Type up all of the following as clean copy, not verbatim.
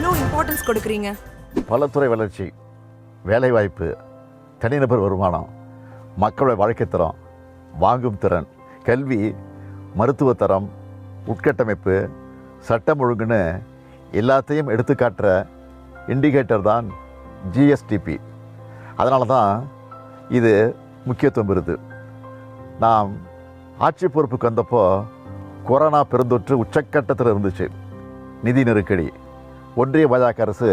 இவ்வளோ இம்பார்ட்டன்ஸ் கொடுக்குறீங்க? பலத்துறை வளர்ச்சி, வேலைவாய்ப்பு, தனிநபர் வருமானம், மக்களுடைய வாழ்க்கை தரம், வாங்கும் திறன், கல்வி, மருத்துவ தரம், உட்கட்டமைப்பு, சட்டம் ஒழுங்குன்னு எல்லாத்தையும் எடுத்துக்காட்டுற இண்டிகேட்டர் தான் ஜிஎஸ்டிபி. அதனால தான் இது முக்கியத்துவம் பெறுது. நாம் ஆட்சி பொறுப்புக்கு வந்தப்போ கொரோனா பெருந்தொற்று உச்சக்கட்டத்தில் இருந்துச்சு. நிதி நெருக்கடி, ஒன்றிய பாஜக அரசு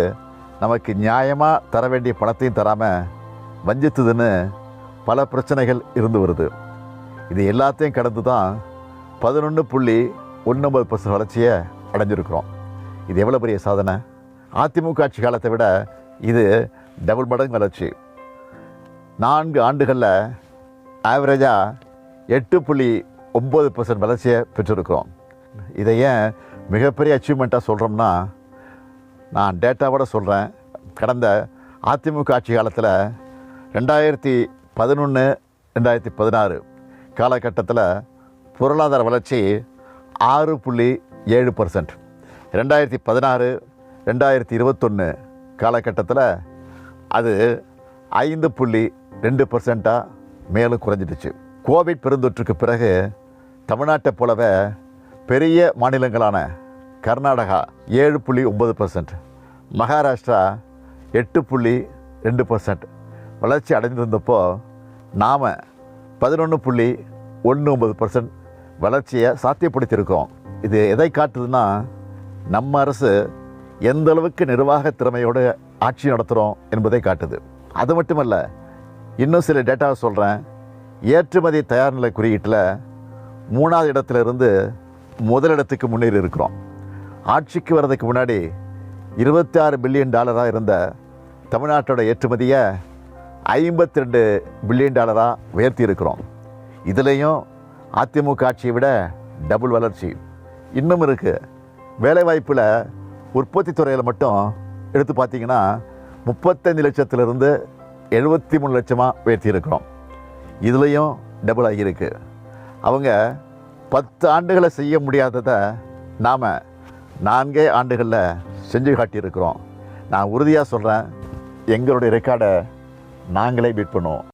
நமக்கு நியாயமாக தர வேண்டிய பணத்தையும் தராமல் வஞ்சித்ததுன்னு பல பிரச்சனைகள் இருந்து வருது. இது எல்லாத்தையும் கடந்து தான் 11.19% வளர்ச்சியை அடைஞ்சிருக்கிறோம். இது எவ்வளோ பெரிய சாதனை! அதிமுக ஆட்சி காலத்தை விட இது டபுள் மடங்கு வளர்ச்சி. 4 ஆண்டுகளில் ஆவரேஜாக 8.9% வளர்ச்சியை பெற்றிருக்கிறோம். இதை ஏன் மிகப்பெரிய அச்சீவ்மெண்ட்டாக சொல்கிறோம்னா, நான் டேட்டாவோட சொல்கிறேன். கடந்த அதிமுக ஆட்சி காலத்தில் 2011-2016 காலகட்டத்தில் பொருளாதார வளர்ச்சி 6.7%. 2016-2021 காலகட்டத்தில் அது 5.2% மேலும் குறைஞ்சிடுச்சு. கோவிட் பெருந்தொற்றுக்கு பிறகு தமிழ்நாட்டை போலவே பெரிய மாநிலங்களான கர்நாடகா 7.9%, மகாராஷ்டிரா 8.2% வளர்ச்சி அடைந்திருந்தப்போ நாம் 11.19% வளர்ச்சியை சாத்தியப்படுத்தியிருக்கோம். இது எதை காட்டுதுன்னா, நம்ம அரசு எந்த அளவுக்கு நிர்வாக திறமையோடு ஆட்சி நடத்துகிறோம் என்பதை காட்டுது. அது மட்டுமல்ல, இன்னும் சில டேட்டாவை சொல்கிறேன். ஏற்றுமதி தயார் நிலை குறியீட்டில் 3வது இடத்திலிருந்து முதலிடத்துக்கு முன்னேறி இருக்கிறோம். ஆட்சிக்கு வர்றதுக்கு முன்னாடி $26 பில்லியன் இருந்த தமிழ்நாட்டோட ஏற்றுமதியை $52 பில்லியன் உயர்த்தி இருக்கிறோம். இதுலேயும் அதிமுக ஆட்சியை விட டபுள் வளர்ச்சி இன்னும் இருக்குது. வேலைவாய்ப்பில் உற்பத்தி துறையில் மட்டும் எடுத்து பார்த்திங்கன்னா 35 லட்சத்திலிருந்து 73 லட்சமாக உயர்த்தி இருக்கிறோம். இதுலேயும் டபுள் ஆகியிருக்கு. அவங்க 10 ஆண்டுகளை செய்ய முடியாததை நாம் 4 ஆண்டுகளில் செஞ்சு காட்டியிருக்கிறோம். நான் உறுதியாக சொல்கிறேன், எங்களுடைய ரெக்கார்டை நாங்களே பீட் பண்ணுவோம்.